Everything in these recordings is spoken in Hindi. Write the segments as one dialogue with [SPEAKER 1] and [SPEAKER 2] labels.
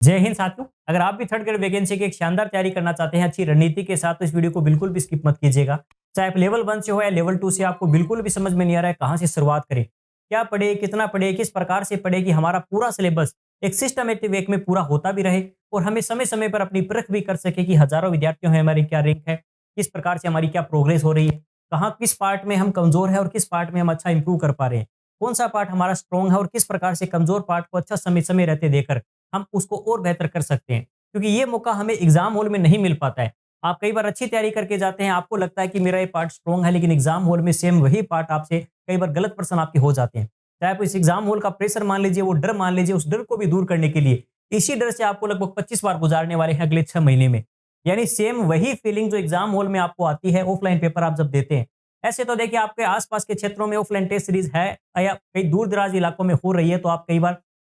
[SPEAKER 1] जय हिंद साथियों। अगर आप भी थर्ड ग्रेड वैकेंसी की एक शानदार तैयारी करना चाहते हैं अच्छी रणनीति के साथ, तो इस वीडियो को बिल्कुल भी स्किप मत कीजिएगा। चाहे आप लेवल 1 से हो या लेवल 2 से, आपको बिल्कुल भी समझ में नहीं आ रहा है कहाँ से शुरुआत करें, क्या पढ़े, कितना पढ़े, किस प्रकार से पढ़े कि हमारा पूरा सिलेबस एक सिस्टमेटिक वे में पूरा होता भी रहे और हमें समय-समय पर अपनी परख भी कर सके कि हज़ारों विद्यार्थियों में हमारी क्या रैंक है, किस प्रकार से हमारी क्या प्रोग्रेस हो रही है, कहाँ किस पार्ट में हम कमज़ोर हैं और किस पार्ट में हम अच्छा इंप्रूव कर पा रहे हैं, कौन-सा पार्ट हमारा स्ट्रॉन्ग है और किस प्रकार से कमज़ोर पार्ट को अच्छा समय-समय रहते देकर हम उसको और बेहतर कर सकते हैं। क्योंकि ये मौका हमें एग्जाम हॉल में नहीं मिल पाता है। आप कई बार अच्छी तैयारी करके जाते हैं, आपको लगता है कि मेरा ये पार्ट स्ट्रॉन्ग है, लेकिन एग्जाम हॉल में सेम वही पार्ट आपसे कई बार गलत प्रश्न आपके हो जाते हैं। चाहे आप इस एग्जाम हॉल का प्रेशर मान लीजिए, वो डर मान लीजिए, उस डर को भी दूर करने के लिए इसी डर से आपको लगभग 25 बार गुजारने वाले हैं अगले 6 महीने में। यानी सेम वही फीलिंग जो एग्जाम हॉल में आपको आती है ऑफलाइन पेपर आप जब देते हैं। ऐसे तो देखिए आपके आसपास के क्षेत्रों में ऑफलाइन टेस्ट सीरीज है या कई दूर दराज इलाकों में हो रही है, तो आप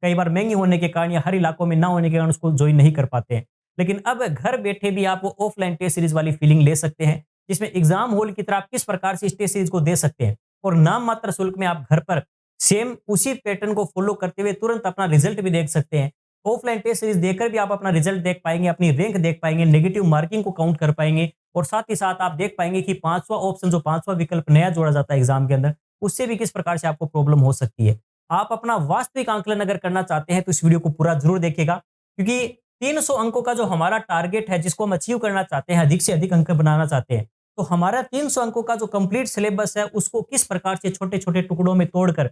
[SPEAKER 1] कई बार महंगी होने के कारण या हर इलाकों में ना होने के कारण उसको ज्वाइन नहीं कर पाते हैं। लेकिन अब घर बैठे भी आप वो ऑफलाइन टेस्ट सीरीज वाली फीलिंग ले सकते हैं, जिसमें एग्जाम हॉल की तरह आप किस प्रकार से इस टेस्ट सीरीज को दे सकते हैं और नाम मात्र शुल्क में आप घर पर सेम उसी पैटर्न को फॉलो करते हुए तुरंत अपना रिजल्ट भी देख सकते हैं। ऑफलाइन टेस्ट सीरीज देकर भी आप अपना रिजल्ट देख पाएंगे, अपनी रैंक देख पाएंगे, नेगेटिव मार्किंग को काउंट कर पाएंगे और साथ ही साथ आप देख पाएंगे कि पांचवा ऑप्शन, जो पांचवा विकल्प नया जोड़ा जाता है एग्जाम के अंदर, उससे भी किस प्रकार से आपको प्रॉब्लम हो सकती है। आप अपना वास्तविक आंकलन अगर करना चाहते हैं तो इस वीडियो को पूरा जरूर देखिएगा, क्योंकि 300 अंकों का जो हमारा टारगेट है, जिसको हम अचीव करना चाहते हैं, अधिक से अधिक अंक बनाना चाहते हैं, तो हमारा 300 अंकों का जो कंप्लीट सिलेबस है, उसको किस प्रकार से छोटे-छोटे टुकड़ों में तोड़कर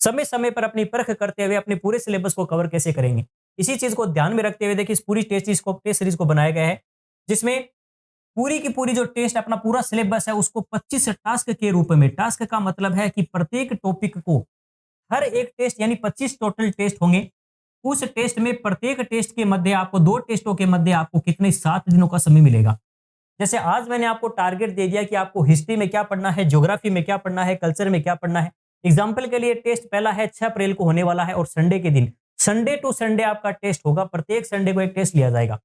[SPEAKER 1] समय-समय पर अपनी परख करते हुए अपने पूरे सिलेबस को कवर कैसे करेंगे। इसी चीज को ध्यान में रखते हुए देखिए इस पूरी टेस्ट सीरीज को बनाया गया है, जिसमें पूरी की पूरी जो टेस्ट अपना पूरा सिलेबस है उसको 25 टास्क के रूप में, टास्क का मतलब है कि प्रत्येक टॉपिक को हर एक टेस्ट यानी 25 टोटल टेस्ट होंगे। उस टेस्ट में प्रत्येक टेस्ट के मध्य आपको 2 टेस्टों के मध्य आपको कितने 7 दिनों का समय मिलेगा। जैसे आज मैंने आपको टारगेट दे दिया कि आपको हिस्ट्री में क्या पढ़ना है, ज्योग्राफी में क्या पढ़ना है, कल्चर में क्या पढ़ना है। एग्जाम्पल के लिए टेस्ट पहला है 6 अप्रैल को होने वाला है और संडे के दिन, संडे टू संडे आपका टेस्ट होगा, प्रत्येक संडे को एक टेस्ट लिया जाएगा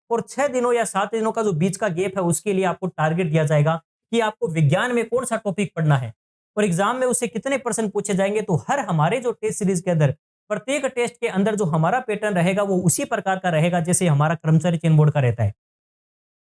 [SPEAKER 1] और 6 दिनों या 7 दिनों का जो बीच का गैप है उसके लिए आपको टारगेट दिया जाएगा कि आपको विज्ञान में कौन सा टॉपिक पढ़ना है और एग्जाम में उससे कितने प्रश्न पूछे जाएंगे। तो हर हमारे जो टेस्ट सीरीज के अंदर प्रत्येक टेस्ट के अंदर जो हमारा पैटर्न रहेगा वो उसी प्रकार का रहेगा जैसे हमारा कर्मचारी चयन बोर्ड का रहता है।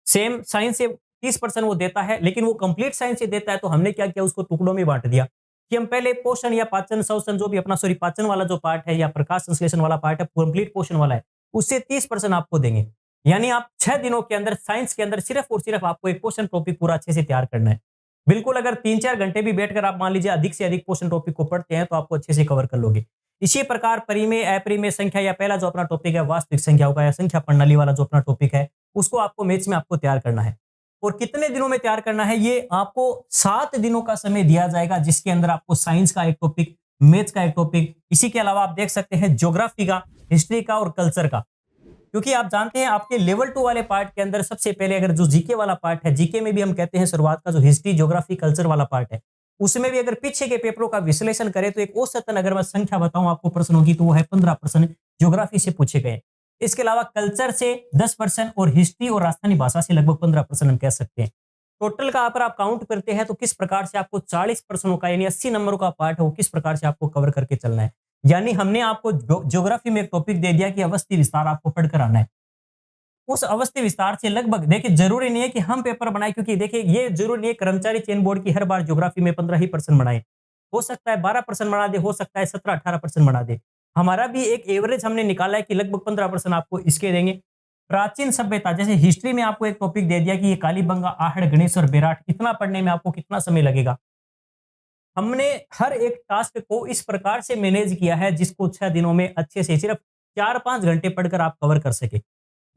[SPEAKER 1] सेम साइंस से 30% वो देता है, लेकिन वो कंप्लीट साइंस से देता है, तो हमने क्या किया, उसको टुकड़ों में बांट दिया कि हम पहले पोषण या पाचन शोषण जो भी अपना पाचन वाला जो पार्ट है या प्रकाश संश्लेषण वाला पार्ट है, कंप्लीट पोषण वाला है, उससे 30% आपको देंगे। यानी आप 6 दिनों के अंदर साइंस के अंदर सिर्फ और सिर्फ आपको एक पोषण टॉपिक पूरा अच्छे से तैयार करना है। बिल्कुल अगर 3-4 घंटे भी बैठकर आप मान लीजिए अधिक से अधिक पोषण टॉपिक को पढ़ते हैं तो आपको अच्छे से कवर कर लोगे। इसी प्रकार परिमेय, अपरिमेय संख्या या पहला जो अपना टॉपिक है वास्तविक संख्याओं का या संख्या प्रणाली वाला जो अपना टॉपिक है, उसको आपको मैथ्स में आपको तैयार करना है। और कितने दिनों में तैयार करना है, ये आपको 7 दिनों का समय दिया जाएगा, जिसके अंदर आपको साइंस का एक टॉपिक, मैथ्स का एक टॉपिक, इसी के अलावा आप देख सकते हैं ज्योग्राफी का, हिस्ट्री का और कल्चर का। क्योंकि आप जानते हैं आपके लेवल 2 वाले पार्ट के अंदर सबसे पहले अगर जो जीके वाला पार्ट है, जीके में भी हम कहते हैं शुरुआत का जो हिस्ट्री, ज्योग्राफी, कल्चर वाला पार्ट है, उसमें भी अगर पीछे के पेपरों का विश्लेषण करें तो एक औसतन अगर मैं संख्या बताऊं आपको प्रश्नों की, तो वो है 15 प्रश्न ज्योग्राफी से पूछे गए। इसके अलावा कल्चर से 10% और हिस्ट्री और राजस्थानी भाषा से लगभग 15% हम कह सकते हैं। टोटल का अगर आप काउंट करते हैं तो किस प्रकार से आपको 40 प्रश्नों का यानी 80 नंबरों का पार्ट है वो किस प्रकार से आपको कवर करके चलना है। यानी हमने आपको ज्योग्राफी में एक टॉपिक दे दिया कि अवस्थी विस्तार आपको पढ़कर आना है। उस अवस्थी विस्तार से लगभग देखिए जरूरी नहीं है कि हम पेपर बनाए, क्योंकि देखिए ये जरूरी नहीं है कर्मचारी चयन बोर्ड की हर बार ज्योग्राफी में 15 ही परसेंट बनाए, हो सकता है 12% बना दे, हो सकता है 17-18% बना दे। हमारा भी एक एवरेज हमने निकाला है कि लगभग 15% आपको इसके देंगे। प्राचीन सभ्यता जैसे हिस्ट्री में आपको एक टॉपिक दे दिया कि ये कालीबंगा, आहड़, गणेश और बेराट, इतना पढ़ने में आपको कितना समय लगेगा। हमने हर एक टास्क को इस प्रकार से मैनेज किया है जिसको 6 दिनों में अच्छे से सिर्फ 4-5 घंटे पढ़कर आप कवर कर सके।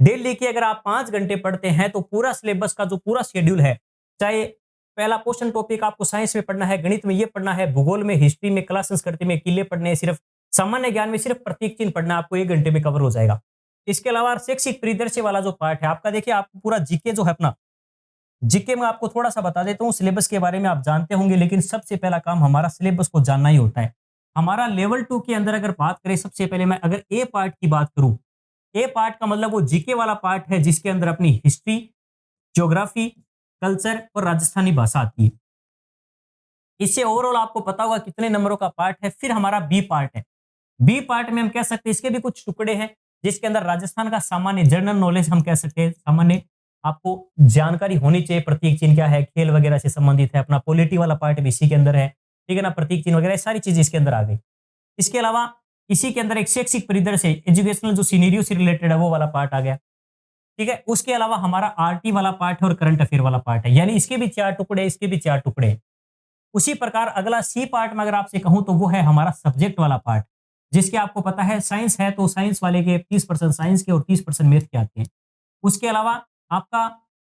[SPEAKER 1] डेली की अगर आप 5 घंटे पढ़ते हैं तो पूरा सिलेबस का जो पूरा शेड्यूल है, चाहे पहला पोर्शन टॉपिक आपको साइंस में पढ़ना है, गणित में ये पढ़ना है, भूगोल में, हिस्ट्री में, कला संस्कृति में किले पढ़ने हैं, सिर्फ सामान्य ज्ञान में सिर्फ प्रतीक चिन्ह पढ़ना, आपको 1 घंटे में कवर हो जाएगा। इसके अलावा शैक्षिक परिदृश्य वाला जो पार्ट है आपका, देखिए आपको पूरा जीके जो है अपना, जीके में आपको थोड़ा सा बता देता हूँ, सिलेबस के बारे में आप जानते होंगे, लेकिन सबसे पहला काम हमारा सिलेबस को जानना ही होता है। हमारा लेवल 2 के अंदर अगर बात करें, सबसे पहले मैं अगर ए पार्ट की बात करूं, ए पार्ट का मतलब वो जीके वाला पार्ट है जिसके अंदर अपनी हिस्ट्री, ज्योग्राफी, कल्चर और राजस्थानी भाषा आती है। इससे ओवरऑल आपको पता होगा कितने नंबरों का पार्ट है। फिर हमारा बी पार्ट है। बी पार्ट में हम कह सकते हैं इसके भी कुछ टुकड़े हैं। जिसके अंदर राजस्थान का सामान्य जनरल नॉलेज हम कह सकते हैं, सामान्य आपको जानकारी होनी चाहिए, प्रतीक चिन्ह क्या है, खेल वगैरह से संबंधित है, अपना पॉलिटी वाला पार्ट भी इसी के अंदर है, ठीक है ना, प्रतीक चिन्ह वगैरह सारी चीजें इसके अंदर आ गई। इसके अलावा इसी के अंदर एक शैक्षिक परिदृश्य से एजुकेशनल जो सिनेरियो से रिलेटेड है वो वाला पार्ट आ गया, ठीक है। उसके अलावा हमारा आरटी वाला पार्ट है और करंट अफेयर वाला पार्ट है, यानी इसके भी 4 टुकड़े, इसके भी 4 टुकड़े हैं। उसी प्रकार अगला सी पार्ट में अगर आपसे कहूं तो वो है हमारा सब्जेक्ट वाला पार्ट, जिसके आपको पता है साइंस है तो साइंस वाले के 30% साइंस के और 30% मैथ के आते हैं। उसके अलावा आपका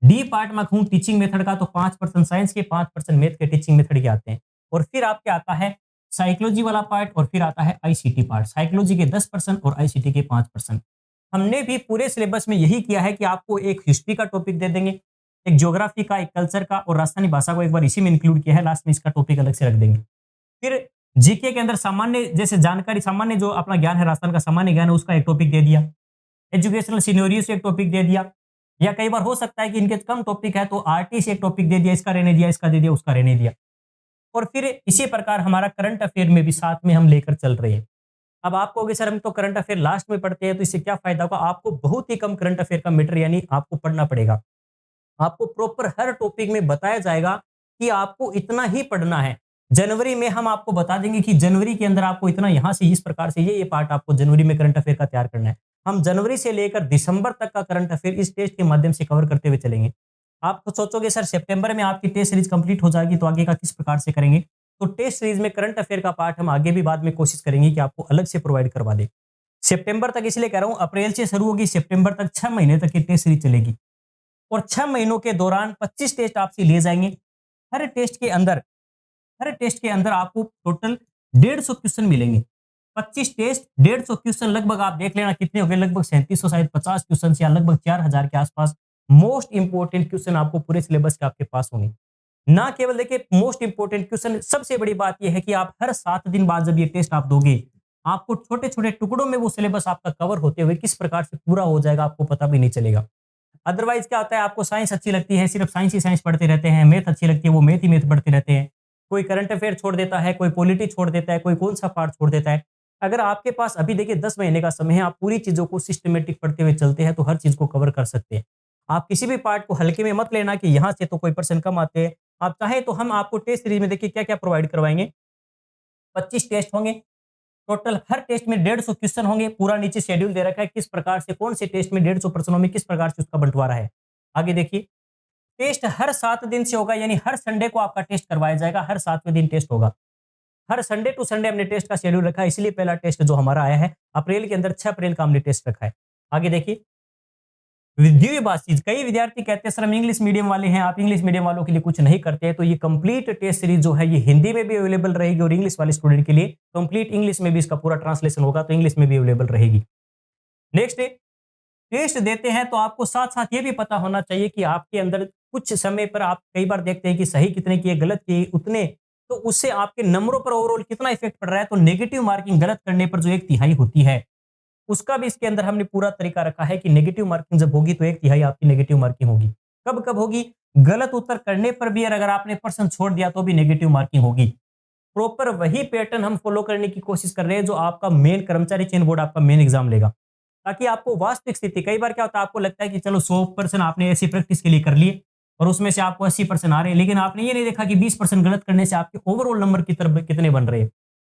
[SPEAKER 1] डी पार्ट में कहूं टीचिंग मेथड का तो 5% साइंस के, 5% मैथ के टीचिंग मेथड के आते हैं। और फिर आपके आता है साइकोलॉजी वाला पार्ट और फिर आता है आईसीटी पार्ट, साइकोलॉजी के 10% और आईसीटी के 5%। हमने भी पूरे सिलेबस में यही किया है कि आपको एक हिस्ट्री का टॉपिक दे देंगे, एक ज्योग्राफी का, एक कल्चर का और राजस्थानी भाषा को एक बार इसी में इंक्लूड किया है, लास्ट में इसका टॉपिक अलग से रख देंगे। फिर जीके के अंदर सामान्य जैसे जानकारी, सामान्य जो अपना ज्ञान है, राजस्थान का सामान्य ज्ञान है, उसका एक टॉपिक दे दिया, एजुकेशनल सिनेरियो से एक टॉपिक दे दिया, या कई बार हो सकता है कि इनके कम टॉपिक है तो आरटी से एक टॉपिक दे दिया, इसका रहने दिया, इसका दे दिया, उसका रहने दिया। और फिर इसी प्रकार हमारा करंट अफेयर में भी साथ में हम लेकर चल रहे हैं। अब आप कहोगे सर हम तो करंट अफेयर लास्ट में पढ़ते हैं तो इससे क्या फायदा होगा? आपको बहुत ही कम करंट अफेयर का मैटर यानी आपको पढ़ना पड़ेगा। आपको प्रॉपर हर टॉपिक में बताया जाएगा कि आपको इतना ही पढ़ना है। जनवरी में हम आपको बता देंगे कि जनवरी के अंदर आपको इतना यहाँ से इस प्रकार से ये पार्ट आपको जनवरी में करंट अफेयर का तैयार करना है। हम जनवरी से लेकर दिसंबर तक का करंट अफेयर इस टेस्ट के माध्यम से कवर करते हुए चलेंगे। आप तो सोचोगे सर सितंबर में आपकी टेस्ट सीरीज कंप्लीट हो जाएगी तो आगे का किस प्रकार से करेंगे? तो टेस्ट सीरीज में करंट अफेयर का पार्ट हम आगे भी बाद में कोशिश करेंगे कि आपको अलग से प्रोवाइड करवा दे। सितंबर तक इसलिए कह रहा हूं, अप्रैल से शुरू होगी, सितंबर तक 6 महीने तक की टेस्ट सीरीज चलेगी और 6 महीनों के दौरान 25 टेस्ट आपसे लिए जाएंगे। हर टेस्ट के अंदर आपको टोटल 150 क्वेश्चन मिलेंगे। 25 टेस्ट 150 क्वेश्चन, लगभग आप देख लेना कितने हो गए, लगभग 3700 शायद 50 क्वेश्चन या लगभग 4000 के आसपास मोस्ट इंपोर्टेंट क्वेश्चन आपको पूरे सिलेबस के आपके पास होंगे। ना केवल देखिए मोस्ट इंपोर्टेंट क्वेश्चन, सबसे बड़ी बात यह है कि आप हर 7 दिन बाद जब ये टेस्ट आप दोगे, आपको छोटे छोटे टुकड़ों में वो सिलेबस आपका कवर होते हुए किस प्रकार से पूरा हो जाएगा आपको पता भी नहीं चलेगा। अदरवाइज क्या होता है, आपको साइंस अच्छी लगती है, सिर्फ साइंस ही साइंस पढ़ते रहते हैं, मैथ अच्छी लगती है, वो मैथ ही मैथ पढ़ते रहते हैं, कोई करंट अफेयर छोड़ देता है, कोई पॉलिटी छोड़ देता है, कोई कौन सा पार्ट छोड़ देता है। अगर आपके पास अभी देखिए 10 महीने का समय है, आप पूरी चीजों को सिस्टमेटिक पढ़ते हुए चलते हैं तो हर चीज को कवर कर सकते हैं। आप किसी भी पार्ट को हल्के में मत लेना कि यहाँ से तो कोई पर्सन कम आते हैं। आप चाहे तो हम आपको टेस्ट सीरीज में देखिए क्या क्या प्रोवाइड करवाएंगे। 25 टेस्ट होंगे टोटल, हर टेस्ट में 150 क्वेश्चन होंगे, पूरा नीचे शेड्यूल दे रखा है किस प्रकार से कौन से टेस्ट में 150 प्रश्नों में किस प्रकार से उसका बंटवारा है। आगे देखिए, टेस्ट हर 7 दिन से होगा, यानी हर संडे को आपका टेस्ट करवाया जाएगा, हर 7वें दिन टेस्ट होगा। हर संडे टू संडे हमने टेस्ट का शेड्यूल रखा है, इसलिए पहला टेस्ट जो हमारा आया है अप्रैल के अंदर 6 अप्रैल का हमने टेस्ट रखा है। आगे देखिए, द्विभाषी, कई विद्यार्थी कहते हैं सर हम इंग्लिश मीडियम वाले हैं, आप इंग्लिश मीडियम वालों के लिए कुछ नहीं करते हैं, तो ये कंप्लीट टेस्ट सीरीज जो है ये हिंदी में भी अवेलेबल रहेगी और इंग्लिश वाले स्टूडेंट के लिए कंप्लीट इंग्लिश में भी इसका पूरा ट्रांसलेशन होगा तो इंग्लिश में भी अवेलेबल रहेगी। नेक्स्ट, टेस्ट देते हैं तो आपको साथ साथ ये भी पता होना चाहिए कि आपके अंदर कुछ समय पर आप कई बार देखते हैं कि सही कितने किए, गलत किए उतने, तो उससे आपके नंबरों पर ओवरऑल कितना इफेक्ट पड़ रहा है। तो नेगेटिव मार्किंग गलत करने पर जो 1/3 होती है उसका भी इसके अंदर हमने पूरा तरीका रखा है कि नेगेटिव मार्किंग जब होगी तो 1/3 आपकी नेगेटिव मार्किंग होगी। कब कब होगी? गलत उत्तर करने पर भी अगर आपने प्रश्न छोड़ दिया तो भी नेगेटिव मार्किंग होगी। प्रॉपर वही पैटर्न हम फॉलो करने की कोशिश कर रहे हैं जो आपका मेन कर्मचारी चयन बोर्ड आपका मेन एग्जाम लेगा, ताकि आपको वास्तविक स्थिति, कई बार क्या होता है आपको लगता है कि चलो 100% आपने ऐसी प्रैक्टिस के लिए कर लिए और उसमें से आपको 80% आ रहे हैं, लेकिन आपने ये नहीं देखा कि 20% गलत करने से आपके ओवरऑल नंबर की तरफ कितने बन रहे हैं।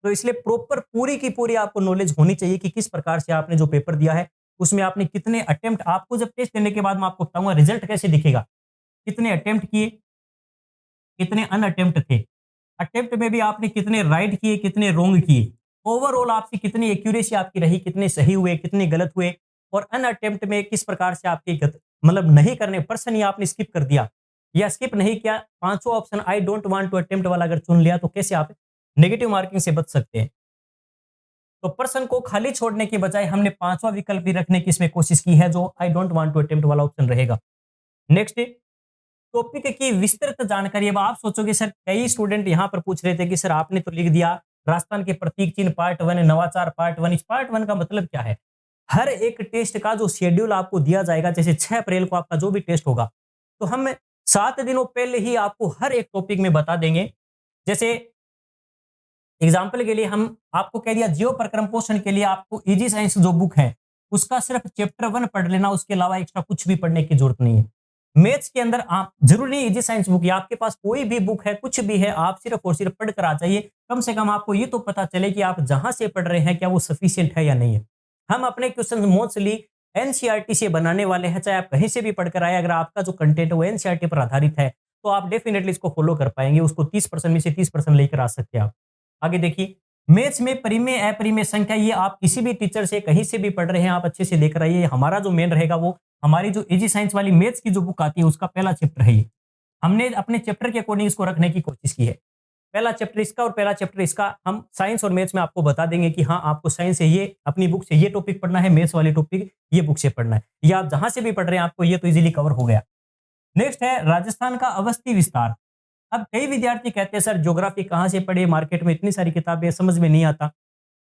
[SPEAKER 1] तो इसलिए प्रॉपर पूरी की पूरी आपको नॉलेज होनी चाहिए कि किस प्रकार से आपने जो पेपर दिया है उसमें आपने कितने अटेम्प्ट, आपको जब टेस्ट देने के बाद मैं आपको बताऊंगा रिजल्ट कैसे दिखेगा, कितने अटेम्प्ट किए, कितने अनअटेम्प्ट थे, अटेम्प्ट में भी आपने कितने राइट किए, कितने रोंग किए, ओवरऑल आपकी कितनी एक्यूरेसी आपकी रही, कितने सही हुए, कितने गलत हुए, और अनअटेम्प्ट में किस प्रकार से आपके मतलब नहीं करने पर्सन ही आपने स्किप कर दिया या स्किप नहीं किया, पांचों option I don't want to attempt वाला अगर चुन लिया तो कैसे आप नेगेटिव मार्किंग से बच सकते हैं। तो पर्सन को खाली छोड़ने के बजाय हमने 5वां विकल्प भी रखने की इसमें कोशिश की है जो I don't want to attempt वाला ऑप्शन रहेगा। नेक्स्ट, टॉपिक की विस्तृत जानकारी। अब आप सोचोगे सर, कई स्टूडेंट यहां पर पूछ रहे थे कि सर आपने तो लिख दिया राजस्थान के प्रतीक चिन्ह पार्ट 1, नवाचार पार्ट 1, इस पार्ट 1 का मतलब क्या है? हर एक टेस्ट का जो शेड्यूल आपको दिया जाएगा, जैसे 6 अप्रैल को आपका जो भी टेस्ट होगा, तो हम 7 दिनों पहले ही आपको हर एक टॉपिक में बता देंगे। जैसे एग्जाम्पल के लिए हम आपको कह दिया जियो प्रक्रम पोषण के लिए आपको इजी साइंस जो बुक है उसका सिर्फ चैप्टर 1 पढ़ लेना, उसके अलावा एक्स्ट्रा कुछ भी पढ़ने की जरूरत नहीं है। मैथ्स के अंदर आप जरूरी नहीं इजी साइंस बुक या आपके पास कोई भी बुक है, कुछ भी है, आप सिर्फ और सिर्फ पढ़ कर आ जाइए। कम से कम आपको ये तो पता चले कि आप जहां से पढ़ रहे हैं क्या वो सफिशिएंट है या नहीं है। हम अपने क्वेश्चन मोस्टली एनसीईआरटी से बनाने वाले हैं, चाहे आप कहीं से भी पढ़कर आए, अगर आपका जो कंटेंट है वो एनसीईआरटी पर आधारित है तो आप डेफिनेटली इसको फॉलो कर पाएंगे, उसको 30% में से 30% लेकर आ सकते हैं आप। आगे देखिए, मैथ्स में परिमेय अपरिमेय संख्या, ये आप किसी भी टीचर से कहीं से भी पढ़ रहे हैं, आप अच्छे से लेकर आइए। हमारा जो मेन रहेगा वो हमारी जो इजी साइंस वाली मैथ्स की जो बुक आती है उसका पहला चैप्टर है ये। हमने अपने चैप्टर के अकॉर्डिंग इसको रखने की कोशिश की है। पहला चैप्टर इसका और पहला चैप्टर इसका, हम साइंस और मैथ्स में आपको बता देंगे कि हाँ, आपको साइंस से ये अपनी बुक से ये टॉपिक पढ़ना है, मैथ्स वाली टॉपिक ये बुक से पढ़ना है, या आप जहां से भी पढ़ रहे हैं आपको ये तो इजीली कवर हो गया। नेक्स्ट है राजस्थान का अवस्थी विस्तार। अब कई विद्यार्थी कहते हैं सर ज्योग्राफी कहाँ से पढ़े, मार्केट में इतनी सारी किताबें समझ में नहीं आता।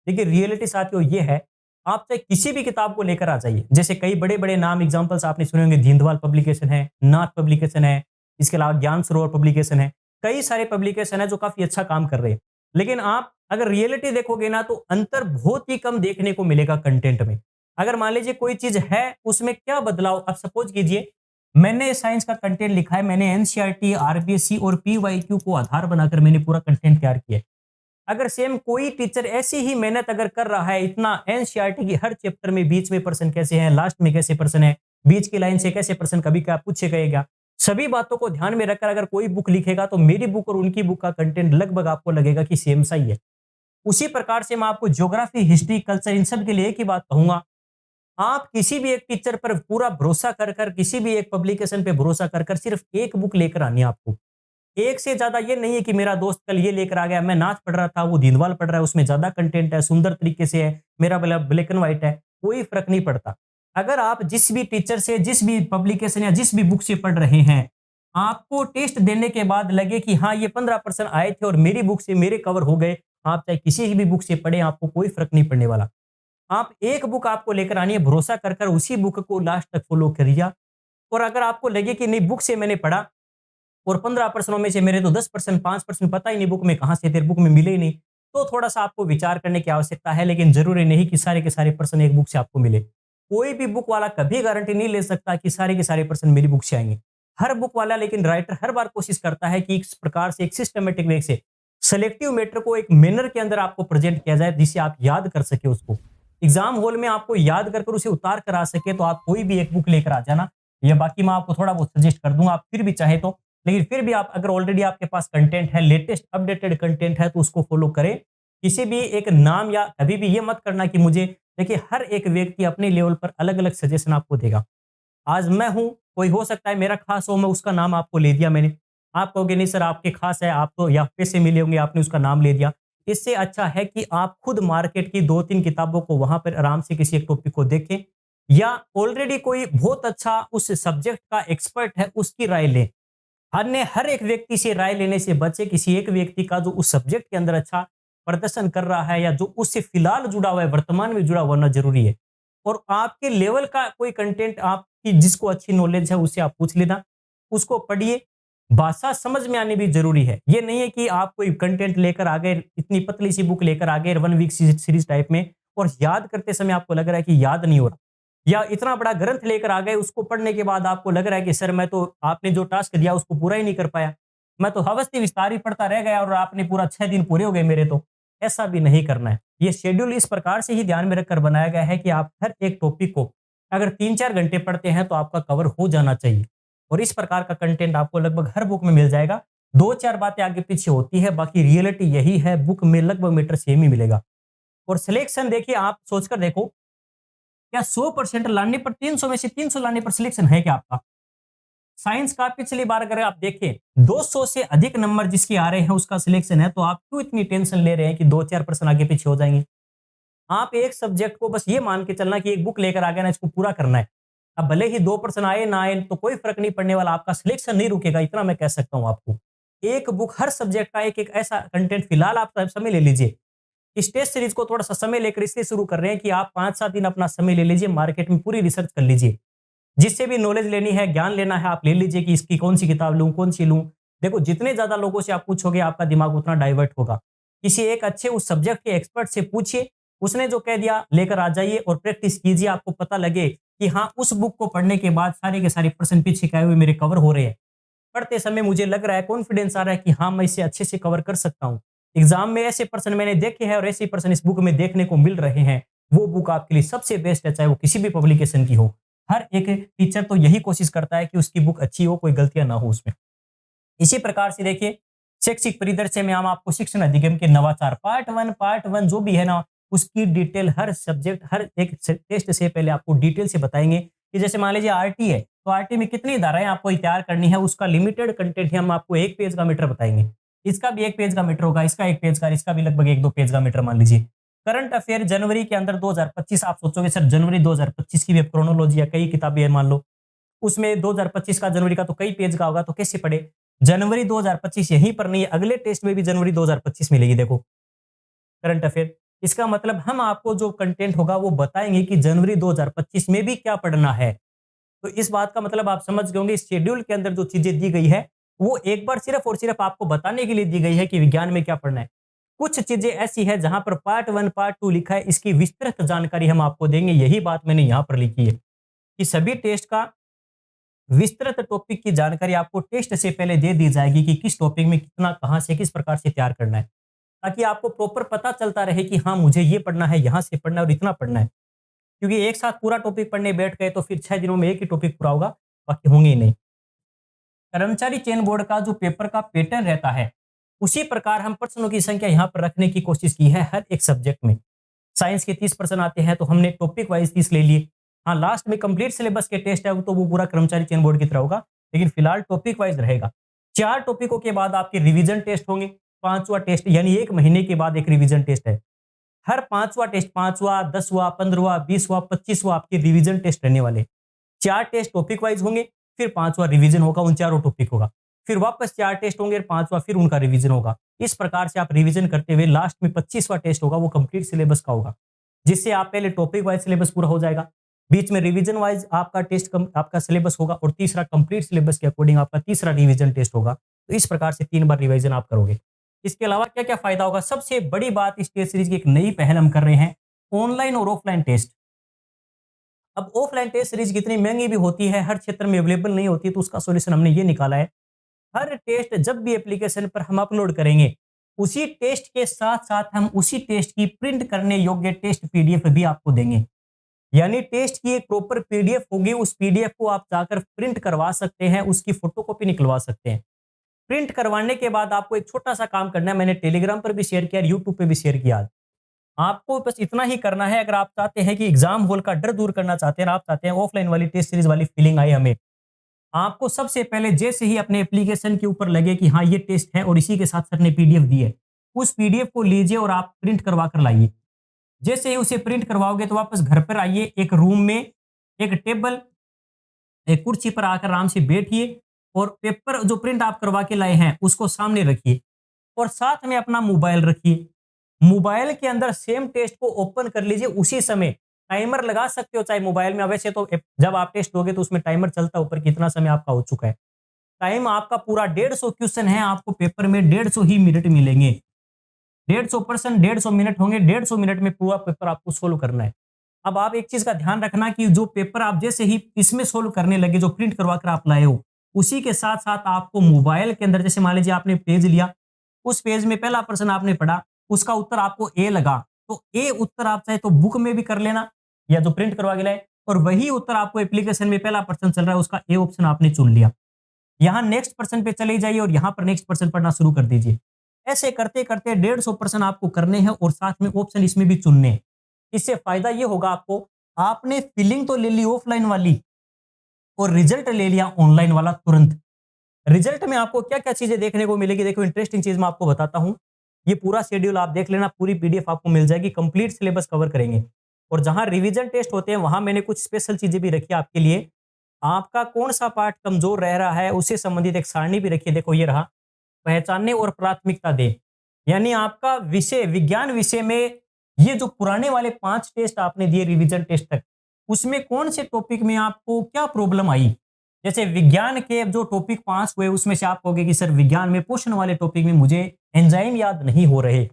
[SPEAKER 1] देखिए रियलिटी साथियों ये है, आप चाहे किसी भी किताब को लेकर आ जाइए, जैसे कई बड़े बड़े नाम एग्जांपल्स आपने सुने होंगे, दीनदयाल पब्लिकेशन है, नाथ पब्लिकेशन है, इसके अलावा ज्ञान सरोवर पब्लिकेशन है, कई सारे पब्लिकेशन है जो काफी अच्छा काम कर रहे हैं। लेकिन आप अगर रियलिटी देखोगे ना तो अंतर बहुत ही कम देखने को मिलेगा कंटेंट में। अगर मान लीजिए कोई चीज है उसमें क्या बदलाव, आप सपोज कीजिए मैंने साइंस का कंटेंट लिखा है, मैंने एनसीईआरटी, आरबीएससी और पीवाईक्यू को आधार बनाकर मैंने पूरा कंटेंट तैयार किया है। अगर सेम कोई टीचर ऐसी ही मेहनत अगर कर रहा है, इतना एनसीईआरटी की हर चैप्टर में बीच में प्रश्न कैसे हैं, लास्ट में कैसे प्रश्न है, बीच की लाइन से कैसे प्रश्न कभी क्या पूछे गएगा, सभी बातों को ध्यान में रखकर अगर कोई बुक लिखेगा तो मेरी बुक और उनकी बुक का कंटेंट लगभग आपको लगेगा कि सेम सा ही है। उसी प्रकार से मैं आपको ज्योग्राफी, हिस्ट्री, कल्चर इन सब के लिए एक ही बात कहूंगा, आप किसी भी एक टीचर पर पूरा भरोसा कर कर, किसी भी एक पब्लिकेशन पे भरोसा कर कर सिर्फ एक बुक लेकर आनी है आपको। एक से ज्यादा ये नहीं है कि मेरा दोस्त कल ये लेकर आ गया, मैं नाथ पढ़ रहा था, वो दीनदयाल पढ़ रहा है, उसमें ज्यादा कंटेंट है, सुंदर तरीके से है, मेरा ब्लैक एंड व्हाइट है, कोई फर्क नहीं पड़ता। अगर आप जिस भी टीचर से, जिस भी पब्लिकेशन या जिस भी बुक से पढ़ रहे हैं, आपको टेस्ट देने के बाद लगे कि हाँ ये 15% आए थे और मेरी बुक से मेरे कवर हो गए, आप चाहे किसी भी बुक से पढ़े आपको कोई फर्क नहीं पड़ने वाला। आप एक बुक आपको लेकर आनी है, भरोसा कर कर उसी बुक को लास्ट तक फॉलो करिए। और अगर आपको लगे कि नहीं बुक से मैंने पढ़ा और 15% में से मेरे तो 10%, 5% पता ही नहीं बुक में कहां से थे, बुक में मिले ही नहीं, तो थोड़ा सा आपको विचार करने की आवश्यकता है। लेकिन जरूरी नहीं कि सारे के सारे प्रश्न एक बुक से आपको मिले। कोई भी बुक वाला कभी गारंटी नहीं ले सकता कि सारे के सारे प्रश्न मेरी बुक से आएंगे। हर बुक वाला, लेकिन राइटर हर बार कोशिश करता है कि इस प्रकार से एक सिस्टमेटिक वे से सेलेक्टिव मैटर को एक मैनर के अंदर आपको प्रेजेंट किया जाए जिससे आप याद कर सके उसको, एग्जाम हॉल में आपको याद कर उसे उतार कर आ सके। तो आप कोई भी एक बुक लेकर आ जाना, या बाकी मैं आपको थोड़ा बहुत सजेस्ट कर दूंगा, आप फिर भी चाहे तो। लेकिन फिर भी आप अगर ऑलरेडी आपके पास कंटेंट है, लेटेस्ट अपडेटेड कंटेंट है, तो उसको फॉलो करें। किसी भी एक नाम या कभी भी ये मत करना कि मुझे, देखिए हर एक व्यक्ति अपने लेवल पर अलग अलग सजेशन आपको देगा। आज मैं हूं, कोई हो सकता है मेरा खास हो, मैं उसका नाम आपको ले दिया मैंने, आप कहोगे नहीं सर आपके खास है, आप तो या पैसे मिले होंगे आपने उसका नाम ले दिया। इससे अच्छा है कि आप खुद मार्केट की 2-3 किताबों को वहां पर आराम से किसी एक टॉपिक को देखें, या ऑलरेडी कोई बहुत अच्छा उस सब्जेक्ट का एक्सपर्ट है उसकी राय लें। अन्य हर एक व्यक्ति से राय लेने से बचे, किसी एक व्यक्ति का जो उस सब्जेक्ट के अंदर अच्छा प्रदर्शन कर रहा है या जो उससे फिलहाल जुड़ा हुआ है, वर्तमान में जुड़ा होना जरूरी है। और आपके लेवल का कोई कंटेंट आपकी जिसको अच्छी नॉलेज है उससे आप पूछ लेना, उसको पढ़िए। भाषा समझ में आनी भी जरूरी है। ये नहीं है कि आप कोई कंटेंट लेकर आ गए, इतनी पतली सी बुक लेकर आ गए 1 वीक सीरीज टाइप में, और याद करते समय आपको लग रहा है कि याद नहीं हो रहा, या इतना बड़ा ग्रंथ लेकर आ गए, उसको पढ़ने के बाद आपको लग रहा है कि सर मैं तो, आपने जो टास्क दिया उसको पूरा ही नहीं कर पाया, मैं तो अवस्थी विस्तार ही पढ़ता रह गया और आपने पूरा 6 दिन पूरे हो गए मेरे। तो ऐसा भी नहीं करना है। ये शेड्यूल इस प्रकार से ही ध्यान में रखकर बनाया गया है कि आप हर एक टॉपिक को अगर 3-4 घंटे पढ़ते हैं तो आपका कवर हो जाना चाहिए। और इस प्रकार का कंटेंट आपको लगभग हर बुक में मिल जाएगा। 2-4 बातें आगे पीछे होती है, बाकी रियलिटी यही है, बुक में लगभग मीटर सेम ही मिलेगा। और सिलेक्शन देखिए, आप सोचकर देखो, क्या 100% लाने पर 300 में से 300 लाने पर सिलेक्शन है क्या आपका? साइंस का पिछली बार अगर आप देखें 200 से अधिक नंबर जिसके आ रहे हैं उसका सिलेक्शन है, तो आप क्यों इतनी टेंशन ले रहे हैं कि 2-4% आगे पीछे हो जाएंगे? आप एक सब्जेक्ट को बस ये मान के चलना कि एक बुक लेकर आ गया ना, इसको पूरा करना है। अब भले ही 2% आए ना आए तो कोई फर्क नहीं पड़ने वाला, आपका सिलेक्शन नहीं रुकेगा, इतना मैं कह सकता हूं आपको। एक बुक हर सब्जेक्ट का एक एक ऐसा कंटेंट, फिलहाल आप समय ले लीजिए। इस टेस्ट सीरीज को थोड़ा सा समय लेकर इसलिए शुरू कर रहे हैं कि आप 5-7 दिन अपना समय ले लीजिए, मार्केट में पूरी रिसर्च कर लीजिए। जिससे भी नॉलेज लेनी है, ज्ञान लेना है, आप ले लीजिए कि इसकी कौन सी किताब लूं, कौन सी लूं। देखो जितने ज्यादा लोगों से आप पूछोगे आपका दिमाग उतना डाइवर्ट होगा। किसी एक अच्छे उस सब्जेक्ट के एक्सपर्ट से पूछिए, उसने जो कह दिया लेकर आ जाइए और प्रैक्टिस कीजिए, आपको पता लगे कि हाँ, उस बुक को पढ़ने के बाद सारे के सारे प्रश्न पीछे के आए हुए मेरे कवर हो रहे हैं। पढ़ते समय मुझे लग रहा है, कॉन्फिडेंस आ रहा है कि हाँ, मैं इसे अच्छे से कवर कर सकता हूँ। एग्ज़ाम में ऐसे प्रश्न मैंने देखे हैं और ऐसे प्रश्न इस बुक में देखने को मिल रहे हैं। वो बुक आपके लिए सबसे बेस्ट है, चाहे वो किसी भी पब्लिकेशन की हो। हर एक टीचर तो यही कोशिश करता है कि उसकी बुक अच्छी हो, कोई गलतियाँ ना हो उसमें। इसी प्रकार से देखिए, शैक्षिक परिदृश्य में हम आपको शिक्षण अधिगम के नवाचार पार्ट 1 जो भी है ना, उसकी डिटेल हर सब्जेक्ट, हर एक टेस्ट से पहले आपको डिटेल से बताएँगे कि जैसे मान लीजिए आरटी है, तो आरटी में कितनी धाराएँ आपको तैयार करनी है, उसका लिमिटेड कंटेंट है, हम आपको 1 पेज का मीटर बताएँगे। इसका भी 1 पेज का मीटर होगा, इसका 1 पेज का, इसका भी लगभग 1-2 पेज का मीटर मान लीजिए। करंट अफेयर जनवरी के अंदर 2025, आप सोचोगे सर जनवरी 2025 की भी क्रोनोलॉजी या कई किताबें हैं मान लो, उसमें 2025 का जनवरी का तो कई पेज का होगा, तो कैसे पढ़े? जनवरी 2025 यहीं पर नहीं है, अगले टेस्ट में भी जनवरी 2025 मिलेगी देखो, करंट अफेयर। इसका मतलब हम आपको जो कंटेंट होगा वो बताएँगे कि जनवरी 2025 में भी क्या पढ़ना है। तो इस बात का मतलब आप समझ गए होंगे, इस शेड्यूल के अंदर जो चीज़ें दी गई है, वो एक बार सिर्फ़ और सिर्फ़ आपको बताने के लिए दी गई है कि विज्ञान में क्या पढ़ना है। कुछ चीज़ें ऐसी हैं जहाँ पर पार्ट 1, पार्ट 2 लिखा है, इसकी विस्तृत जानकारी हम आपको देंगे, यही बात मैंने यहाँ पर लिखी है, कि सभी टेस्ट का विस्तृत टॉपिक की जानकारी आपको टेस्ट से पहले दे दी जाएगी कि किस टॉपिक में कितना, कहाँ से, किस प्रकार से तैयार करना है। ताकि आपको प्रॉपर पता चलता रहे कि हाँ, मुझे ये पढ़ना है, यहाँ से पढ़ना है और इतना पढ़ना है। क्योंकि एक साथ पूरा टॉपिक पढ़ने बैठ गए तो फिर 6 दिनों में एक ही टॉपिक पूरा होगा, बाकी होंगे ही नहीं। कर्मचारी चयन बोर्ड का जो पेपर का पैटर्न रहता है, उसी प्रकार हम प्रश्नों की संख्या यहाँ पर रखने की कोशिश की है हर एक सब्जेक्ट में। साइंस के 30 प्रश्न आते हैं तो हमने टॉपिक वाइज 30 ले लिए। हाँ, लास्ट में कंप्लीट सिलेबस के टेस्ट है तो वो पूरा कर्मचारी चयन बोर्ड की तरह होगा, लेकिन फिलहाल टॉपिक वाइज रहेगा। 4 टॉपिकों के बाद आपके रिवीजन टेस्ट होंगे, 5वां टेस्ट यानी 1 महीने के बाद एक रिवीजन टेस्ट है। हर 5वां टेस्ट, 5वां, 10वां, 15वां, 20वां, 25वां आपके रिवीजन टेस्ट रहने वाले। 4 टेस्ट टॉपिक वाइज होंगे, फिर 5वां रिवीजन होगा, उन चारों टॉपिक होगा। फिर वापस 4 टेस्ट होंगे, 5वां फिर उनका रिवीजन होगा। इस प्रकार से आप रिवीजन करते हुए लास्ट में 25वां टेस्ट होगा, वो कंप्लीट सिलेबस का होगा। जिससे आप पहले टॉपिक वाइज सिलेबस पूरा हो जाएगा, बीच में रिवीजन वाइज आपका टेस्ट आपका सिलेबस होगा और तीसरा कंप्लीट सिलेबस के अकॉर्डिंग आपका तीसरा रिवीजन टेस्ट होगा। तो इस प्रकार से 3 बार रिवीजन आप करोगे। इसके अलावा क्या-क्या फ़ायदा होगा? सबसे बड़ी बात, इस टेस्ट सीरीज़ की एक नई पहल हम कर रहे हैं, ऑनलाइन और ऑफलाइन टेस्ट। अब ऑफलाइन टेस्ट सीरीज़ कितनी महँगी भी होती है, हर क्षेत्र में अवेलेबल नहीं होती है, तो उसका सॉल्यूशन हमने ये निकाला है। हर टेस्ट जब भी एप्लीकेशन पर हम अपलोड करेंगे, उसी टेस्ट के साथ-साथ हम उसी टेस्ट की प्रिंट करने योग्य टेस्ट पीडीएफ भी आपको देंगे। यानी टेस्ट की एक प्रॉपर पीडीएफ होगी, उस पीडीएफ को आप जाकर प्रिंट करवा सकते हैं, उसकी फोटोकॉपी निकलवा सकते हैं। प्रिंट करवाने के बाद आपको एक छोटा-सा काम करना है, मैंने टेलीग्राम पर भी शेयर किया और यूट्यूब पे भी शेयर किया आज। आपको बस इतना ही करना है, अगर आप चाहते हैं कि एग्ज़ाम हॉल का डर दूर करना चाहते हैं, आप चाहते हैं ऑफलाइन वाली टेस्ट सीरीज़ वाली फीलिंग आए हमें, आपको सबसे पहले जैसे ही अपने एप्लीकेशन के ऊपर लगे कि हाँ, ये टेस्ट है और इसी के साथ सर ने पीडीएफ दी है, उस पीडीएफ को लीजिए और आप प्रिंट करवा कर लाइए। जैसे ही उसे प्रिंट करवाओगे तो वापस घर पर आइए, एक रूम में एक टेबल, एक कुर्सी पर आकर आराम से बैठिए और पेपर जो प्रिंट आप करवा के लाए हैं, उसको सामने रखिए और साथ में अपना मोबाइल रखिए। मोबाइल के अंदर सेम टेस्ट को ओपन कर लीजिए उसी समय। टाइमर लगा सकते हो चाहे मोबाइल में, वैसे तो जब आप टेस्ट दोगे तो उसमें टाइमर चलता है ऊपर कितना समय आपका हो चुका है। टाइम आपका पूरा 150 क्वेश्चन है, आपको पेपर में 150 ही मिनट मिलेंगे। 150% 150 मिनट होंगे, 150 मिनट में पूरा पेपर आपको सोल्व करना है। अब आप एक चीज का ध्यान रखना कि जो पेपर आप जैसे ही इसमें सोल्व करने लगे, जो प्रिंट करवा कर आप लाए हो, उसी के साथ साथ आपको मोबाइल के अंदर, जैसे मान लीजिए आपने पेज लिया, उस पेज में पहला प्रश्न आपने पढ़ा, उसका उत्तर आपको ए लगा, तो ए उत्तर आप चाहे तो बुक में भी कर लेना या जो प्रिंट करवा के लाए, और वही उत्तर आपको एप्लीकेशन में पहला प्रश्न चल रहा है, उसका ए ऑप्शन आपने चुन लिया। यहाँ नेक्स्ट पर्सन पे चले जाइए और यहाँ पर नेक्स्ट पर्सन पढ़ना शुरू कर दीजिए। ऐसे करते करते 150% आपको करने हैं और साथ में ऑप्शन इसमें भी चुनने हैं। इससे फायदा ये होगा आपको, आपने फीलिंग तो ले ली ऑफलाइन वाली और रिजल्ट ले लिया ऑनलाइन वाला तुरंत। रिजल्ट में आपको क्या क्या चीजें देखने को मिलेगी, देखो इंटरेस्टिंग चीज मैं आपको बताता हूँ। ये पूरा शेड्यूल आप देख लेना, पूरी पीडीएफ आपको मिल जाएगी, कंप्लीट सिलेबस कवर करेंगे। और जहां रिवीजन टेस्ट होते हैं वहां मैंने कुछ स्पेशल चीजें भी रखी आपके लिए। आपका कौन सा पार्ट कमजोर रह रहा है उससे संबंधित एक सारणी भी रखी है, देखो ये रहा, पहचानने और प्राथमिकता दें। यानी आपका विषय, विज्ञान विषय में ये जो पुराने वाले 5 टेस्ट आपने दिए रिवीजन टेस्ट तक, उसमें कौन से टॉपिक में आपको क्या प्रॉब्लम आई। जैसे विज्ञान के जो टॉपिक 5 हुए उसमें से आप कहोगे कि सर विज्ञान में पोषण वाले टॉपिक में मुझे एंजाइम याद नहीं हो रहे,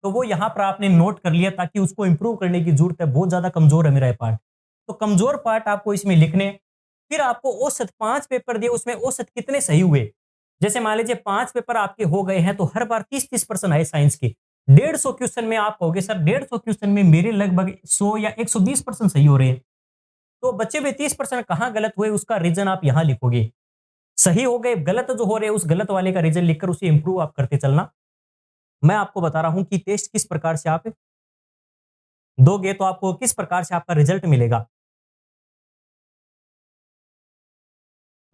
[SPEAKER 1] तो वो यहाँ पर आपने नोट कर लिया ताकि उसको इंप्रूव करने की जरूरत है, बहुत ज्यादा कमजोर है मेरा ये पार्ट। तो कमजोर पार्ट आपको इसमें लिखने, फिर आपको औसत 5 पेपर दिए, उसमें औसत कितने सही हुए। जैसे मान लीजिए 5 पेपर आपके हो गए हैं तो हर बार 30-30% आए साइंस के। 150 क्वेश्चन में आप कहोगे सर 150 क्वेश्चन में मेरे लगभग 100 या 120% सही हो रहे हैं। तो बच्चे में 30% कहाँ गलत हुए उसका रीजन आप यहाँ लिखोगे। सही हो गए, गलत जो हो रहे हैं उस गलत वाले का रीजन लिखकर उसे इंप्रूव आप करते चलना। मैं आपको बता रहा हूं कि टेस्ट किस प्रकार से आप दोगे तो आपको किस प्रकार से आपका रिजल्ट मिलेगा।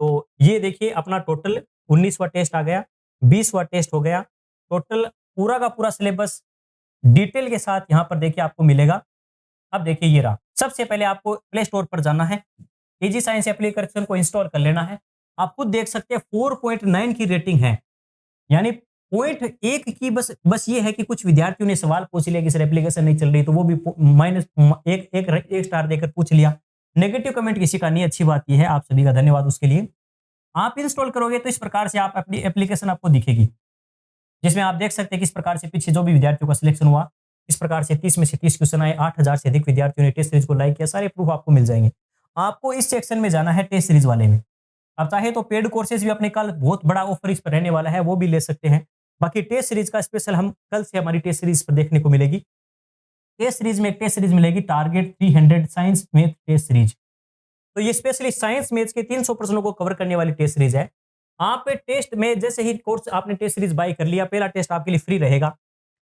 [SPEAKER 1] तो ये देखिए अपना टोटल 19वां टेस्ट आ गया, 20वां टेस्ट हो गया। टोटल पूरा का पूरा सिलेबस डिटेल के साथ यहाँ पर देखिए आपको मिलेगा। अब देखिए ये रहा। सबसे पहले आपको प्ले स्टोर पर जाना है, इजी साइंस एप्लीकेशन को इंस्टॉल कर लेना है। आप खुद देख सकते हैं 4.9 की रेटिंग है, यानी पॉइंट एक की बस ये है कि कुछ विद्यार्थियों ने सवाल पूछ लिया कि सर एप्लीकेशन नहीं चल रही, तो वो भी माइनस एक स्टार देकर पूछ लिया। नेगेटिव कमेंट किसी का नहीं, अच्छी बात ये है, आप सभी का धन्यवाद उसके लिए। आप इंस्टॉल करोगे तो इस प्रकार से आप अपनी एप्लीकेशन आपको दिखेगी, जिसमें आप देख सकते हैं किस प्रकार से पीछे जो भी विद्यार्थियों का सिलेक्शन हुआ, इस प्रकार से 30 में से 30 क्वेश्चन आए, 8000 से अधिक विद्यार्थियों ने टेस्ट सीरीज को लाइक किया, सारे प्रूफ आपको मिल जाएंगे। आपको इस सेक्शन में जाना है टेस्ट सीरीज वाले में। आप चाहे तो पेड कोर्सेज भी अपने कल बहुत बड़ा ऑफर इस पर रहने वाला है, वो भी ले सकते हैं। बाकी टेस्ट सीरीज का स्पेशल हम कल से हमारी टेस्ट सीरीज पर देखने को मिलेगी। टेस्ट सीरीज में एक टेस्ट सीरीज मिलेगी target 300 science math test series. तो ये स्पेशली साइंस मैथ्स के 300 प्रश्नों को कवर करने वाली टेस्ट सीरीज है। आप टेस्ट में जैसे ही कोर्स आपने टेस्ट सीरीज बाय कर लिया, पहला टेस्ट आपके लिए फ्री रहेगा।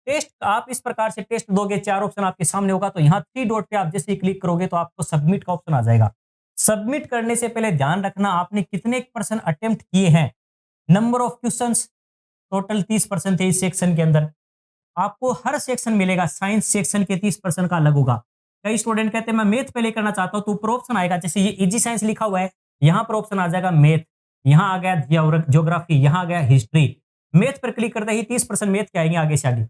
[SPEAKER 1] टेस्ट आप इस प्रकार से टेस्ट दोगे, 4 ऑप्शन आपके सामने होगा, तो यहाँ 3 डॉट पे आप जैसे ही क्लिक करोगे तो आपको सबमिट का ऑप्शन आ जाएगा। सबमिट करने से पहले ध्यान रखना आपने कितने % अटेम्प्ट किए हैं। नंबर ऑफ क्वेश्चंस टोटल 30% थे इस सेक्शन के अंदर। आपको हर सेक्शन मिलेगा, साइंस सेक्शन के 30% का अलग होगा। कई स्टूडेंट कहते हैं मैं मैथ पहले करना चाहता हूं, तो ऊपर ऑप्शन आएगा, जैसे ये इजी साइंस लिखा हुआ है, यहां पर ऑप्शन आ जाएगा मैथ, यहां आ गया ज्योग्राफी, यहां आ गया हिस्ट्री। मैथ पर क्लिक करते ही 30% मैथ के आएंगे आगे से आगे।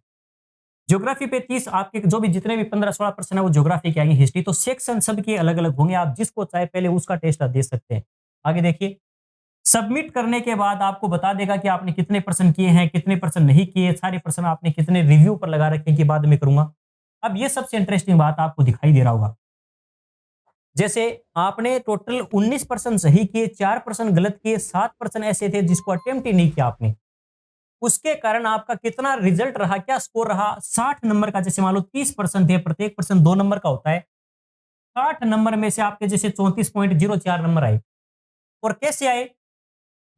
[SPEAKER 1] ज्योग्राफी पे 30, आपके जो भी जितने भी 15-16% है वो ज्योग्राफी के आएंगे। हिस्ट्री तो सेक्शन सबके अलग अलग होंगे, आप जिसको चाहे पहले उसका टेस्ट आप दे सकते हैं। आगे देखिए, सबमिट करने के बाद आपको बता देगा कि आपने कितने % किए हैं, कितने % नहीं किए, सारे % आपने कितने रिव्यू पर लगा रखे कि बाद में करूंगा। अब ये सबसे इंटरेस्टिंग बात आपको दिखाई दे रहा होगा, जैसे आपने टोटल 19% सही किए, 4% गलत किए, 7% ऐसे थे जिसको अटेम्प्ट ही नहीं किया आपने। उसके कारण आपका कितना रिजल्ट रहा, क्या स्कोर रहा। 60 नंबर का, जैसे मान लो 30% थे, प्रत्येक % 2 नंबर का होता है। 60 नंबर में से आपके जैसे 34.04 नंबर आए। और कैसे आए,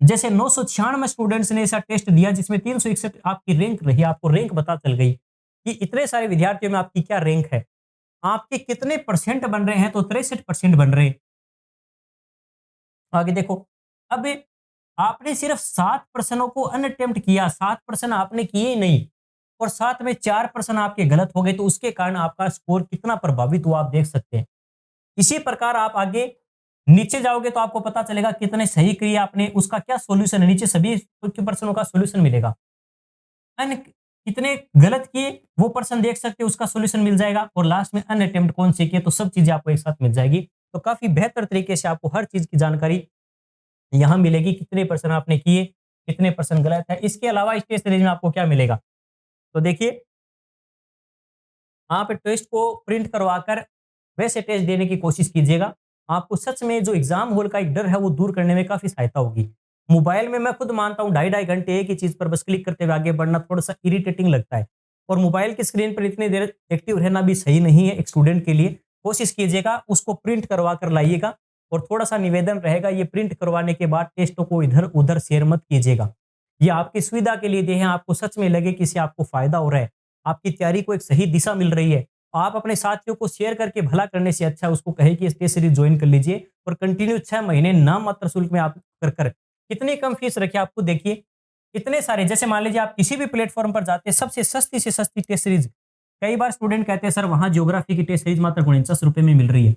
[SPEAKER 1] जैसे 996 स्टूडेंट्स ने ऐसा टेस्ट दिया जिसमें 361 आपकी रैंक रही। आपको रैंक पता चल गई कि इतने सारे विद्यार्थियों में आपकी क्या रैंक है, आपके कितने % बन रहे हैं, तो 63% बन रहे हैं। आगे देखो, अब आपने सिर्फ 7 प्रश्नों को अनअटेम्प्ट किया, 7 प्रश्न आपने किए ही नहीं, और साथ में 4 प्रश्न आपके गलत हो गए, तो उसके कारण आपका स्कोर कितना प्रभावित हुआ आप देख सकते हैं। इसी प्रकार आप आगे नीचे जाओगे तो आपको पता चलेगा कितने सही किए आपने, उसका क्या सॉल्यूशन है, नीचे सभी प्रश्नों का सॉल्यूशन मिलेगा। अन कितने गलत किए वो पर्सन देख सकते हैं, उसका सॉल्यूशन मिल जाएगा, और लास्ट में अनअटेम्प्ट कौन से किए, तो सब चीजें आपको एक साथ मिल जाएगी। तो काफी बेहतर तरीके से आपको हर चीज की जानकारी यहाँ मिलेगी, कितने % आपने किए, कितने % गलत है। इसके अलावा इस टेस्ट सीरीज में आपको क्या मिलेगा, तो देखिए, आप टेस्ट को प्रिंट करवाकर वैसे टेस्ट देने की कोशिश कीजिएगा। आपको सच में जो एग्जाम हॉल का एक डर है वो दूर करने में काफी सहायता होगी। मोबाइल में मैं खुद मानता हूँ 2.5 घंटे एक ही चीज पर बस क्लिक करते हुए आगे बढ़ना थोड़ा सा इरिटेटिंग लगता है, और मोबाइल की स्क्रीन पर इतनी देर एक्टिव रहना भी सही नहीं है एक स्टूडेंट के लिए। कोशिश कीजिएगा उसको प्रिंट करवा कर लाइएगा, और थोड़ा सा निवेदन रहेगा, ये प्रिंट करवाने के बाद टेस्टों को इधर उधर शेयर मत कीजिएगा। ये आपकी सुविधा के लिए दिए हैं, आपको सच में लगे कि इससे आपको फायदा हो रहा है, आपकी तैयारी को एक सही दिशा मिल रही है। आप अपने साथियों को शेयर करके भला करने से अच्छा उसको कहे कि टेस्ट सीरीज ज्वाइन कर लीजिए, और कंटिन्यू 6 महीने नाम मात्र शुल्क में आप कर कितनी कम फीस रखी आपको देखिए। इतने सारे, जैसे मान लीजिए आप किसी भी प्लेटफॉर्म पर जाते हैं, सबसे सस्ती से सस्ती टेस्ट सीरीज, कई बार स्टूडेंट कहते हैं सर वहां ज्योग्राफी की टेस्ट सीरीज मात्र 49 रुपए में मिल रही है,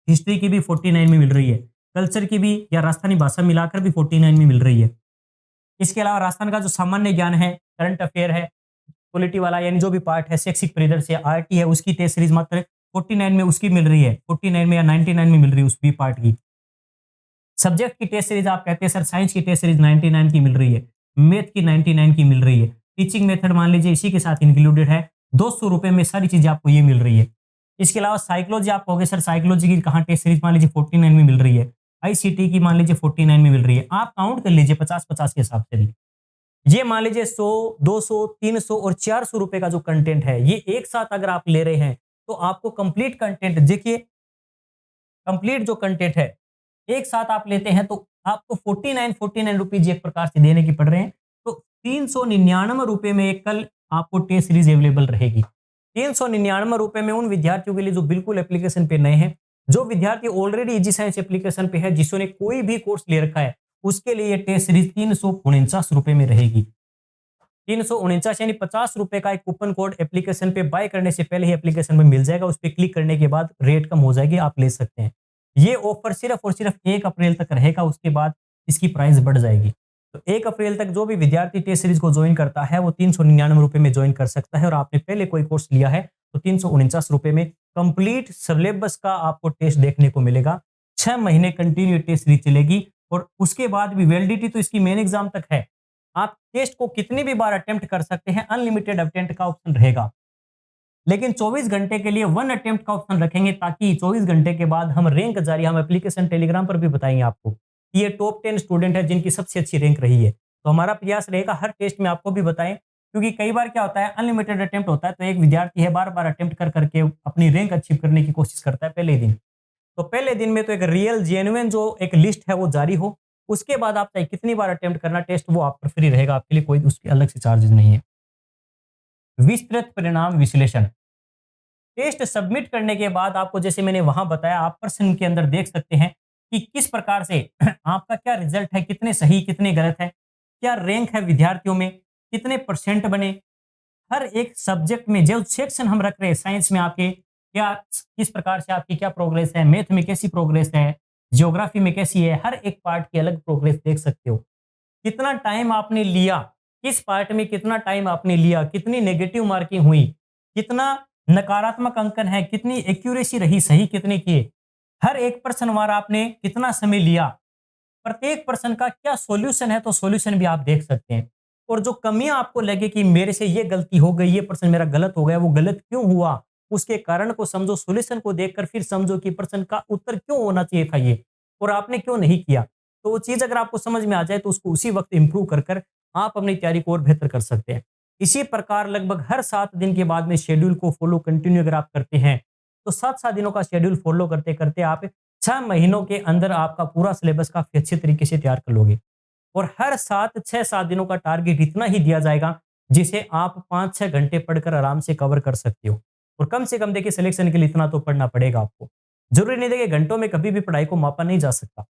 [SPEAKER 1] हिस्ट्री की भी 49 में मिल रही है, कल्चर की भी या राजस्थानी भाषा मिलाकर भी 49 में मिल रही है। इसके अलावा राजस्थान का जो सामान्य ज्ञान है, करंट अफेयर है, पॉलिटी वाला यानी जो भी पार्ट है, शैक्षिक परिदृश्य आरटी है, उसकी टेस्ट सीरीज मात्र 49 में उसकी मिल रही है, 49 में या 99 में मिल रही है उस भी पार्ट की। सब्जेक्ट की टेस्ट सीरीज आप कहते हैं सर साइंस की टेस्ट सीरीज 99 की मिल रही है, मैथ की 99 की मिल रही है, टीचिंग मेथड मान लीजिए इसी के साथ इंक्लूडेड है, ₹200 में सारी चीज़ें आपको ये मिल रही है। इसके अलावा साइकोलॉजी आप कहोगे सर साइकोलॉजी की कहाँ टेस्ट सीरीज़ मान लीजिए 49 में मिल रही है। आईसीटी की मान लीजिए 49 में मिल रही है। आप काउंट कर लीजिए 50-50 के हिसाब से भी। ये मान लीजिए 100, 200, 300 और ₹400 का जो कंटेंट है, ये एक साथ अगर आप ले रहे हैं, तो आपको कंप्लीट कंटेंट देखिए, कंप्लीट जो कंटेंट है, एक साथ आप लेते हैं तो आपको 49 रुपीज़ एक प्रकार से देने की पड़ रहे हैं। तो ₹399 में एक कल आपको टेस्ट सीरीज़ अवेलेबल रहेगी। ₹399 में उन विद्यार्थियों के लिए जो बिल्कुल एप्लीकेशन पे नए हैं, जो विद्यार्थी ऑलरेडी ईजी साइंस एप्लीकेशन पे है, जिन्होंने कोई भी कोर्स ले रखा है, उसके लिए ये टेस्ट सीरीज़ ₹349 में रहेगी। 349 यानी ₹50 का एक कूपन कोड एप्लीकेशन पे बाय करने से पहले ही एप्लीकेशन में मिल जाएगा। उस पे क्लिक करने के बाद रेट कम हो जाएगी, आप ले सकते हैं। ये ऑफर सिर्फ और सिर्फ 1 अप्रैल तक रहेगा, उसके बाद इसकी प्राइस बढ़ जाएगी। तो 1 अप्रैल तक जो भी विद्यार्थी टेस्ट सीरीज को ज्वाइन करता है, वो ₹399 में ज्वाइन कर सकता है और आपने पहले कोई कोर्स लिया है, तो ₹349 में कंप्लीट सिलेबस का आपको टेस्ट देखने को मिलेगा। 6 महीने कंटिन्यू टेस्ट सीरीज चलेगी और उसके बाद भी वैलिडिटी तो इसकी मेन एग्जाम तक है। आप टेस्ट को कितनी भी बार अटेम्प्ट कर सकते हैं, अनलिमिटेड अटेम्प्ट का ऑप्शन रहेगा। लेकिन 24 घंटे के लिए 1 अटेम्प्ट का ऑप्शन रखेंगे, ताकि 24 घंटे के बाद हम रैंक जारी, हम एप्लीकेशन टेलीग्राम पर भी बताएंगे आपको कि ये टॉप 10 स्टूडेंट है जिनकी सबसे अच्छी रैंक रही है। तो हमारा प्रयास रहेगा हर टेस्ट में आपको भी बताएं, क्योंकि कई बार क्या होता है, अनलिमिटेड अटेम्प्ट होता है, तो एक विद्यार्थी है बार बार अटेम्प्ट कर करके अपनी रैंक अचीव करने की कोशिश करता है पहले ही दिन। तो पहले दिन में तो एक रियल जेन्युइन जो एक लिस्ट है वो जारी हो, उसके बाद आप चाहे कितनी बार अटेम्प्ट करना टेस्ट, वो आप पर फ्री रहेगा, आपके लिए कोई उसके अलग से चार्जेस नहीं है। विस्तृत परिणाम विश्लेषण, टेस्ट सबमिट करने के बाद आपको जैसे मैंने वहां बताया, आप प्रश्न के अंदर देख सकते हैं कि किस प्रकार से आपका क्या रिजल्ट है, कितने सही कितने गलत है, क्या रैंक है विद्यार्थियों में, कितने परसेंट बने, हर एक सब्जेक्ट में जो सेक्शन हम रख रहे हैं, साइंस में आपके क्या किस प्रकार से आपकी क्या प्रोग्रेस है, मैथ में कैसी प्रोग्रेस है, ज्योग्राफी में कैसी है, हर एक पार्ट की अलग प्रोग्रेस देख सकते हो। कितना टाइम आपने लिया, किस पार्ट में कितना टाइम आपने लिया, कितनी नेगेटिव मार्किंग हुई, कितना नकारात्मक अंकन है, कितनी एक्यूरेसी रही, सही कितने किए, हर एक प्रश्न वार आपने कितना समय लिया, प्रत्येक प्रश्न का क्या सॉल्यूशन है, तो सॉल्यूशन भी आप देख सकते हैं। और जो कमियां आपको लगे कि मेरे से ये गलती हो गई, ये प्रश्न मेरा गलत हो गया, वो गलत क्यों हुआ, उसके कारण को समझो, सॉल्यूशन को देखकर फिर समझो कि प्रश्न का उत्तर क्यों होना चाहिए था ये, और आपने क्यों नहीं किया। तो वो चीज अगर आपको समझ में आ जाए, तो उसको उसी वक्त इंप्रूव कर कर आप अपनी तैयारी को और बेहतर कर सकते हैं। इसी प्रकार लगभग हर 7 दिन के बाद में शेड्यूल को फॉलो कंटिन्यू अगर आप करते हैं, तो 7-7 दिनों का शेड्यूल फॉलो करते करते आप 6 महीनों के अंदर आपका पूरा सिलेबस काफी अच्छे तरीके से तैयार कर लोगे। और हर 6-7 दिनों का टारगेट इतना ही दिया जाएगा, जिसे आप 5-6 घंटे पढ़कर आराम से कवर कर सकते हो। और कम से कम देखिए, सिलेक्शन के लिए इतना तो पढ़ना पड़ेगा आपको। जरूरी नहीं देखिए, घंटों में कभी भी पढ़ाई को मापा नहीं जा सकता।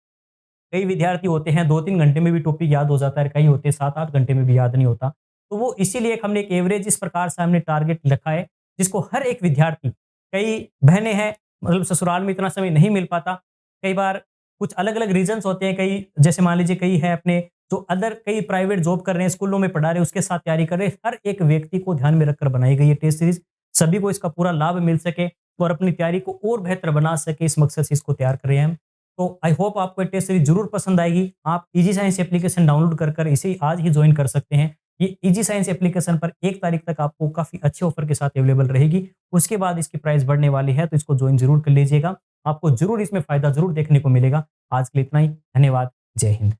[SPEAKER 1] कई विद्यार्थी होते हैं 2-3 घंटे में भी टॉपिक याद हो जाता है, कई होते हैं 7-8 घंटे में भी याद नहीं होता। तो वो इसीलिए हमने एक एवरेज इस प्रकार से हमने टारगेट रखा है, जिसको हर एक विद्यार्थी, कई बहनें हैं मतलब ससुराल में इतना समय नहीं मिल पाता, कई बार कुछ अलग-अलग रीज़न्स होते हैं, कई जैसे मान लीजिए कई है अपने जो अदर कई प्राइवेट जॉब कर रहे हैं, स्कूलों में पढ़ा रहे हैं, उसके साथ तैयारी कर रहे हैं। हर एक व्यक्ति को ध्यान में रखकर बनाई गई है टेस्ट सीरीज़, सभी को इसका पूरा लाभ मिल सके और अपनी तैयारी को और बेहतर बना सके, इस मकसद से इसको तैयार कर रहे हैं हम। तो आई होप आपको ये टेस्ट सीरीज जरूर पसंद आएगी। आप इजी साइंस एप्लीकेशन डाउनलोड कर इसे आज ही ज्वाइन कर सकते हैं। ये इजी साइंस एप्लीकेशन पर 1 तारीख तक आपको काफ़ी अच्छे ऑफर के साथ अवेलेबल रहेगी। उसके बाद इसकी प्राइस बढ़ने वाली है, तो इसको ज्वाइन जरूर कर लीजिएगा। आपको ज़रूर इसमें फ़ायदा ज़रूर देखने को मिलेगा। आज के लिए इतना ही। धन्यवाद। जय हिंद।